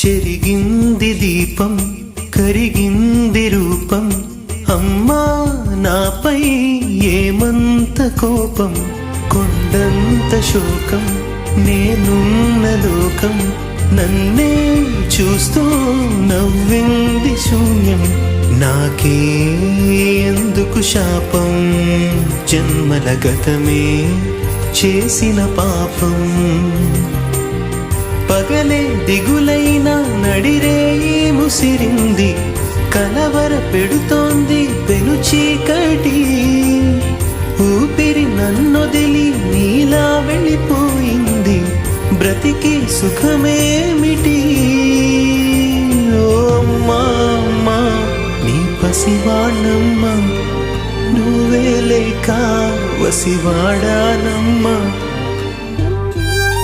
చెరిగింది దీపం కరిగింది రూపం అమ్మా నాపై ఏమంత కోపం కొండంత శోకం నేనున్న లోకం నన్నే చూస్తూ నవ్వింది శూన్యం నాకే ఎందుకు శాపం జన్మల గతమే చేసిన పాపం పగలే దిగులైన నడిరేయి ముసిరింది కలవర పెడుతోంది పెను చీకటి ఊపిరి నన్నొదిలి నీలా వెళ్ళిపోయింది బ్రతికి సుఖమేమిటి ఓ అమ్మా అమ్మా నీ పసివాణమ్మ నువ్వే లేక వసివాడానమ్మా